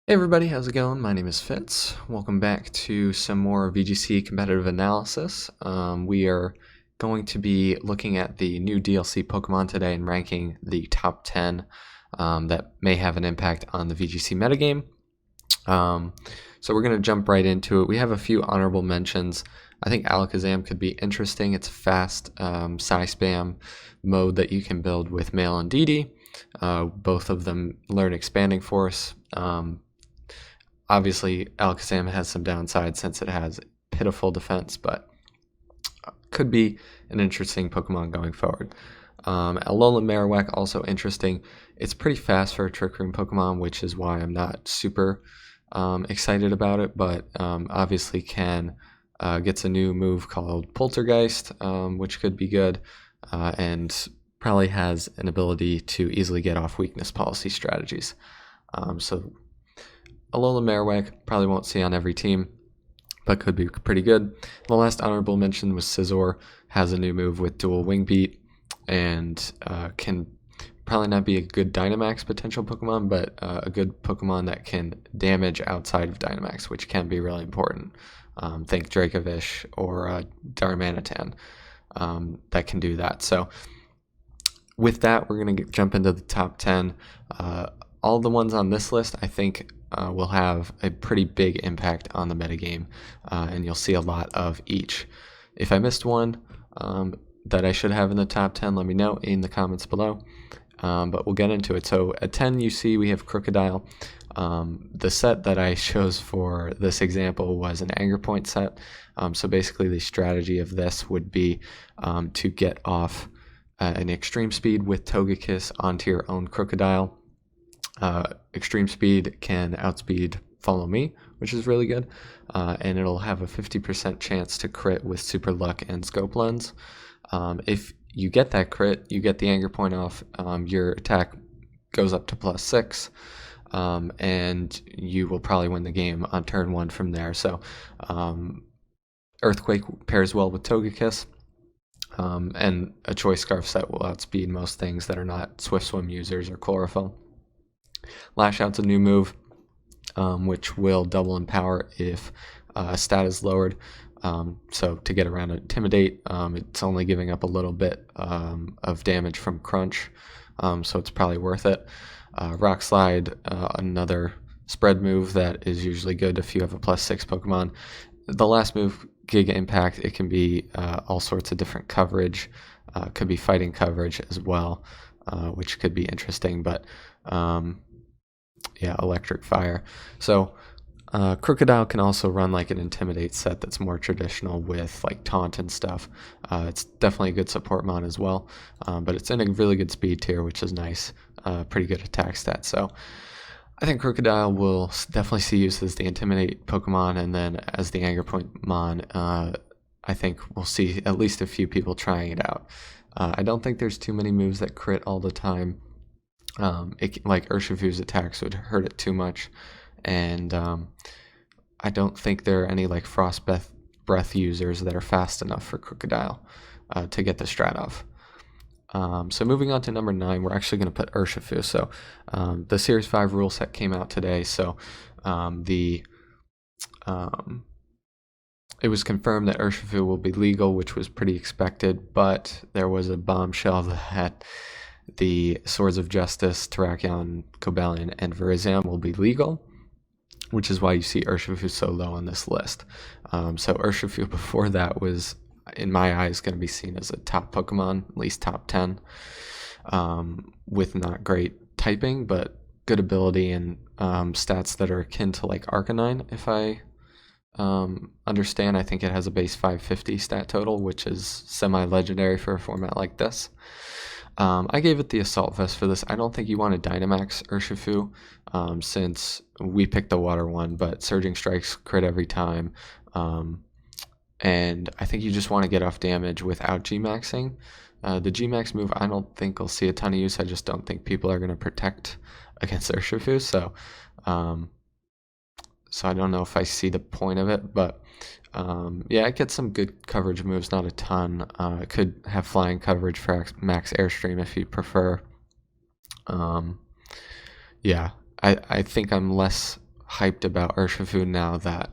Hey everybody, how's it going? My name is Fitz. Welcome back to some more VGC competitive analysis. We are going to be looking at the new DLC Pokemon today and ranking the top 10 that may have an impact on the VGC metagame. So we're going to jump right into it. We have a few honorable mentions. I think Alakazam could be interesting. It's a fast Psy Spam mode that you can build with Male and DD. Both of them learn Expanding Force. Obviously, Alakazam has some downside since it has pitiful defense, but could be an interesting Pokemon going forward. Alolan Marowak, also interesting. It's pretty fast for a Trick Room Pokemon, which is why I'm not super excited about it, but obviously gets a new move called Poltergeist, which could be good, and probably has an ability to easily get off weakness policy strategies. So Alolan Marowak probably won't see on every team, but could be pretty good. The last honorable mention was Scizor, has a new move with dual Wing Beat, and can probably not be a good Dynamax potential Pokemon, but a good Pokemon that can damage outside of Dynamax, which can be really important. Think Dracovish or Darmanitan that can do that. So with that, we're going to jump into the top 10. All the ones on this list, I think, will have a pretty big impact on the metagame, and you'll see a lot of each. If I missed one that I should have in the top 10, let me know in the comments below, but we'll get into it. So at 10, you see we have Krookodile. The set that I chose for this example was an Anger Point set. So basically the strategy of this would be to get off an Extreme Speed with Togekiss onto your own Krookodile. Extreme Speed can outspeed Follow Me, which is really good, and it'll have a 50% chance to crit with Super Luck and Scope Lens. If you get that crit, you get the Anger Point off, your attack goes up to +6, and you will probably win the game on turn 1 from there. So Earthquake pairs well with Togekiss, and a Choice Scarf set will outspeed most things that are not Swift Swim users or Chlorophyll. Lash Out's a new move, which will double in power if stat is lowered. So to get around Intimidate, it's only giving up a little bit of damage from Crunch, so it's probably worth it. Rock Slide, another spread move that is usually good if you have a +6 Pokemon. The last move, Giga Impact, it can be all sorts of different coverage. Could be fighting coverage as well, which could be interesting, but yeah, Electric Fire. So Krookodile can also run like an Intimidate set that's more traditional with like Taunt and stuff. It's definitely a good support mon as well, but it's in a really good speed tier, which is nice. Pretty good attack stat. So I think Krookodile will definitely see use as the Intimidate Pokemon, and then as the Anger Point mon, I think we'll see at least a few people trying it out. I don't think there's too many moves that crit all the time. Like Urshifu's attacks would hurt it too much, and I don't think there are any like Frost Breath users that are fast enough for Krookodile to get the strat off. So moving on to number 9, we're actually going to put Urshifu. So the Series 5 rule set came out today, so it was confirmed that Urshifu will be legal, which was pretty expected, but there was a bombshell that the Swords of Justice, Terrakion, Cobalion, and Virizion will be legal, which is why you see Urshifu so low on this list. So Urshifu before that was, in my eyes, going to be seen as a top Pokemon, at least top 10, with not great typing, but good ability and stats that are akin to like Arcanine, if I understand. I think it has a base 550 stat total, which is semi-legendary for a format like this. I gave it the Assault Vest for this. I don't think you want to Dynamax Urshifu, since we picked the Water one, but Surging Strikes crit every time, and I think you just want to get off damage without G-Maxing. The G-Max move, I don't think we'll see a ton of use. I just don't think people are going to protect against Urshifu, so I don't know if I see the point of it, but yeah, it gets some good coverage moves, not a ton. It could have flying coverage for max Airstream if you prefer. Yeah, I think I'm less hyped about Urshifu now that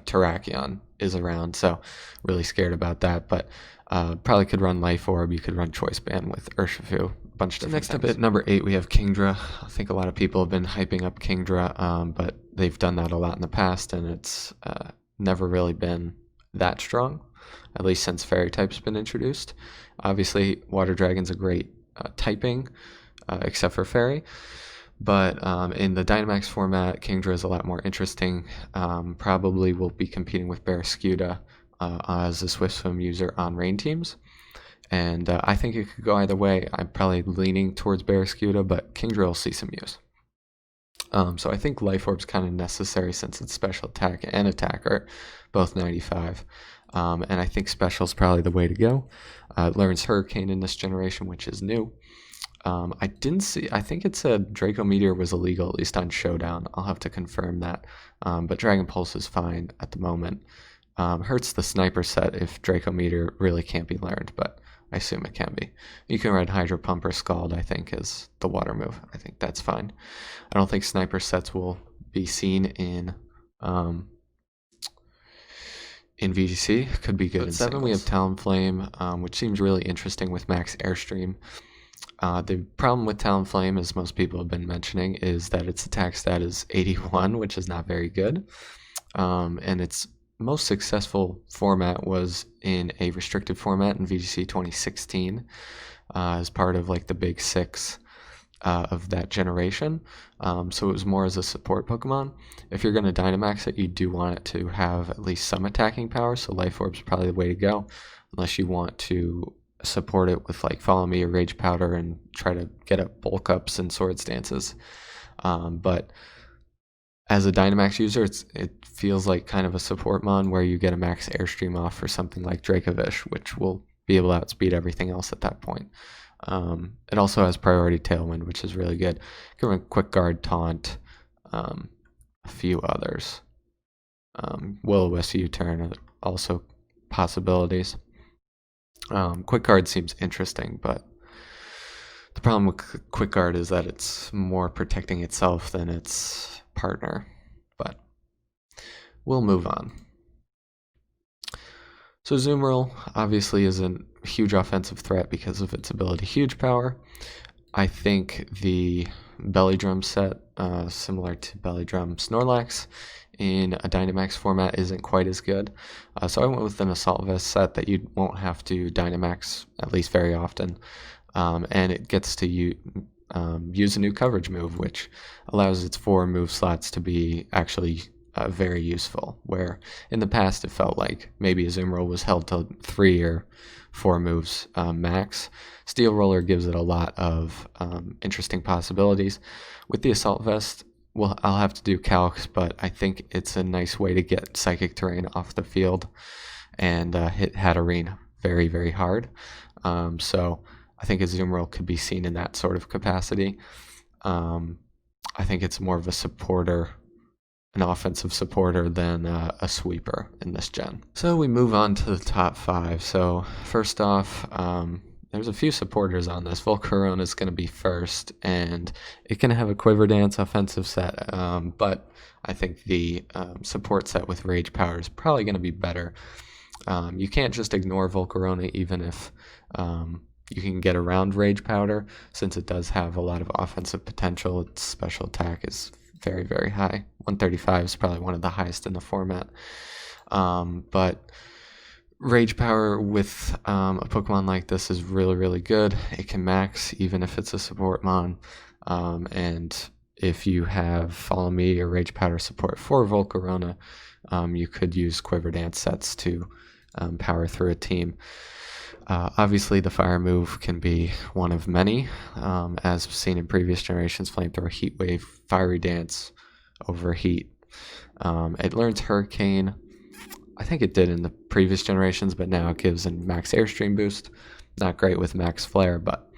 Terrakion is around, so really scared about that. But probably could run Life Orb. You could run Choice Band with Urshifu. A bunch of different next things. Up at number 8, we have Kingdra. I think a lot of people have been hyping up Kingdra, but they've done that a lot in the past, and it's never really been that strong, at least since Fairy type's been introduced. Obviously, Water Dragon's a great typing, except for Fairy. But in the Dynamax format, Kingdra is a lot more interesting. Probably will be competing with Barraskewda as a Swift Swim user on rain teams. And I think it could go either way. I'm probably leaning towards Barraskewda, but Kingdra will see some use. So I think Life Orb's kind of necessary since its special attack and attack are both 95. And I think special is probably the way to go. It learns Hurricane in this generation, which is new. I think it said Draco Meteor was illegal, at least on Showdown. I'll have to confirm that. But Dragon Pulse is fine at the moment. Hurts the Sniper set if Draco Meteor really can't be learned, but I assume it can be. You can run Hydro Pump or Scald, I think, is the water move. I think that's fine. I don't think Sniper sets will be seen in VGC. Could be good. At 7, we have Talonflame, which seems really interesting with Max Airstream. The problem with Talonflame, as most people have been mentioning, is that its attack stat is 81, which is not very good. And its most successful format was in a restricted format in VGC 2016 as part of like the big 6 of that generation. So it was more as a support Pokemon. If you're going to Dynamax it, you do want it to have at least some attacking power, so Life Orb's probably the way to go, unless you want to support it with like Follow Me or Rage Powder and try to get up bulk ups and sword stances. But as a Dynamax user, it feels like kind of a support mon where you get a max airstream off for something like Dracovish, which will be able to outspeed everything else at that point. It also has priority Tailwind, which is really good. You can run Quick Guard, Taunt, a few others. Will-O-Wisp U-Turn, also possibilities. Quick Guard seems interesting, but the problem with Quick Guard is that it's more protecting itself than its partner, but we'll move on. So Zoomrel obviously is a huge offensive threat because of its ability Huge Power. I think the Belly Drum set, similar to Belly Drum Snorlax, in a Dynamax format isn't quite as good. So I went with an Assault Vest set that you won't have to Dynamax, at least very often. And it gets to use a new coverage move, which allows its 4 move slots to be actually very useful, where in the past it felt like maybe a Zoomrel was held to 3 or 4 moves max. Steel Roller gives it a lot of interesting possibilities. With the Assault Vest, well, I'll have to do calcs, but I think it's a nice way to get Psychic Terrain off the field and hit Hatterene very, very hard. So I think a Zoomrel could be seen in that sort of capacity. I think it's more of a supporter, an offensive supporter than a sweeper in this gen. So we move on to the top 5. So first off, there's a few supporters on this. Volcarona is going to be first, and it can have a Quiver Dance offensive set, but I think the support set with Rage Power is probably going to be better. You can't just ignore Volcarona even if you can get around Rage Powder, since it does have a lot of offensive potential. Its special attack is very, very high. 135 is probably one of the highest in the format. But Rage Power with a Pokemon like this is really, really good. It can max even if it's a support mon. And if you have Follow Me or Rage Powder support for Volcarona, you could use Quiver Dance sets to power through a team. Obviously, the fire move can be one of many, as seen in previous generations. Flamethrower, Heat Wave, Fiery Dance, Overheat. It learns Hurricane. I think it did in the previous generations, but now it gives a max Airstream boost. Not great with max Flare, but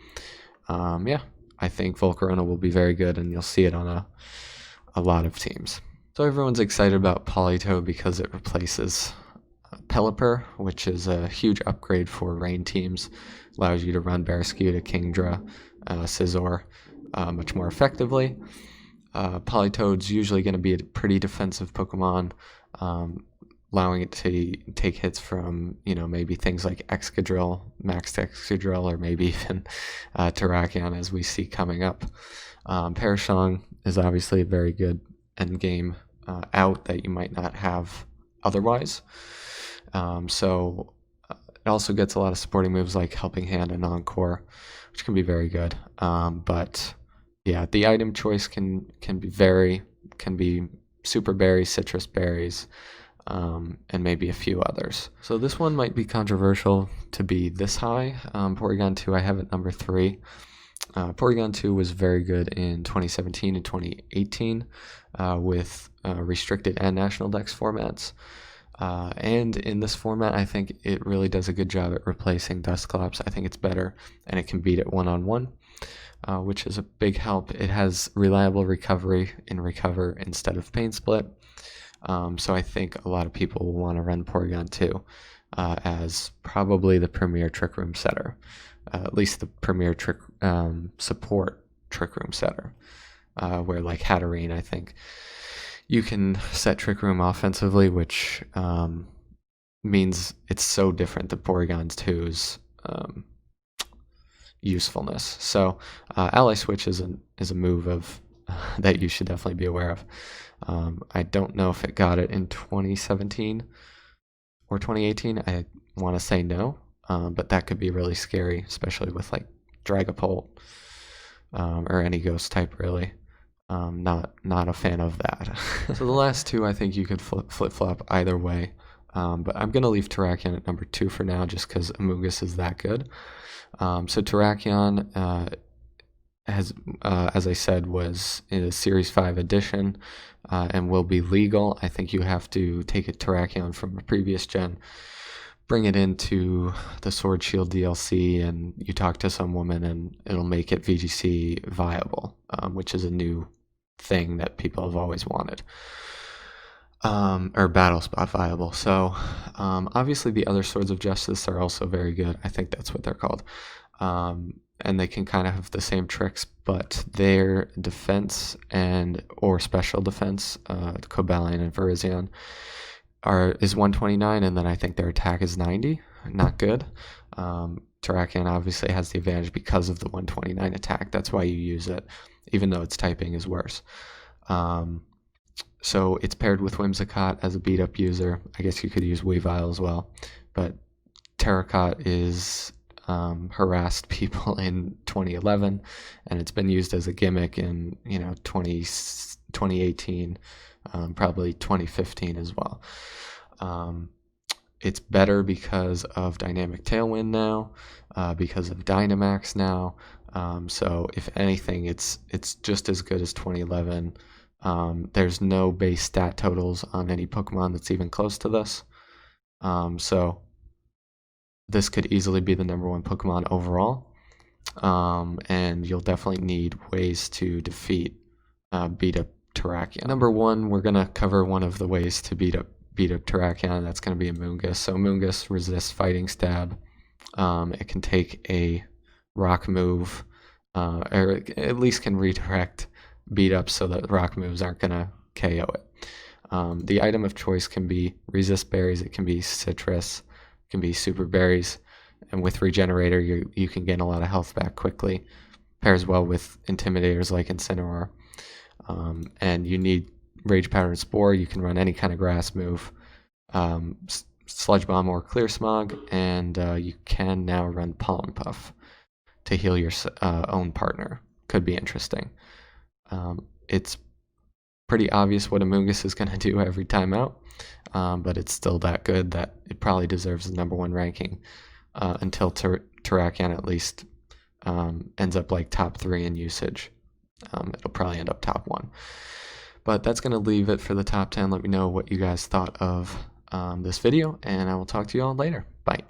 yeah, I think Volcarona will be very good, and you'll see it on a lot of teams. So everyone's excited about Politoed because it replaces Pelipper, which is a huge upgrade for rain teams. Allows you to run Barraskewda, Kingdra, Scizor much more effectively. Politoed's usually going to be a pretty defensive Pokemon, allowing it to take hits from, maybe things like Excadrill, Maxed Excadrill, or maybe even Terrakion, as we see coming up. Parashong is obviously a very good endgame out that you might not have otherwise. So it also gets a lot of supporting moves like Helping Hand and Encore, which can be very good. But yeah, the item choice can be super berries, citrus berries, and maybe a few others. So this one might be controversial to be this high. Porygon 2 I have at number 3. Porygon 2 was very good in 2017 and 2018 with restricted and national dex formats. And in this format, I think it really does a good job at replacing Dusclops. I think it's better, and it can beat it one-on-one, which is a big help. It has reliable recovery in Recover instead of Pain Split. So I think a lot of people will want to run Porygon 2 as probably the premier Trick Room setter, at least the premier support Trick Room setter, where like Hatterene, I think you can set Trick Room offensively, which means it's so different than Porygon 2's usefulness. So Ally Switch is a move of that you should definitely be aware of. I don't know if it got it in 2017 or 2018. I want to say no, but that could be really scary, especially with like Dragapult or any ghost type really. Not a fan of that. So the last two I think you could flip-flop either way, but I'm going to leave Terrakion at number 2 for now just because Moonguss is that good. So Terrakion has, as I said, was in a Series 5 edition and will be legal. I think you have to take a Terrakion from a previous gen, bring it into the Sword Shield DLC, and you talk to some woman and it'll make it VGC viable, which is a new thing that people have always wanted, or battle spot viable. So obviously the other Swords of Justice are also very good. I think that's what they're called, and they can kind of have the same tricks, but their defense or special defense, Cobalion and Virizion, is 129, and then I think their attack is 90. Not good. Terrakion obviously has the advantage because of the 129 attack. That's why you use it, even though its typing is worse. So it's paired with Whimsicott as a beat-up user. I guess you could use Weavile as well, but Terrakion is harassed people in 2011, and it's been used as a gimmick in 2018, probably 2015 as well. It's better because of Dynamic Tailwind now, because of Dynamax now. So if anything, it's just as good as 2011. There's no base stat totals on any Pokemon that's even close to this. So this could easily be the number 1 Pokemon overall. And you'll definitely need ways to beat up Terrakion. Number 1, we're going to cover one of the ways to beat up Terrakion. That's going to be a Moonguss. So Moonguss resists Fighting Stab. It can take a rock move, or at least can redirect beat up so that rock moves aren't going to KO it. The item of choice can be Resist Berries, it can be Citrus, it can be Super Berries, and with Regenerator you can gain a lot of health back quickly. Pairs well with Intimidators like Incineroar. And you need Rage Powdered Spore. You can run any kind of grass move, Sludge Bomb or Clear Smog, and you can now run Pollen Puff to heal your own partner. Could be interesting. It's pretty obvious what a Moonguss is going to do every time out, but it's still that good that it probably deserves the number 1 ranking until Terrakion at least ends up like top 3 in usage. It'll probably end up top 1. But that's going to leave it for the top 10. Let me know what you guys thought of this video, and I will talk to you all later. Bye.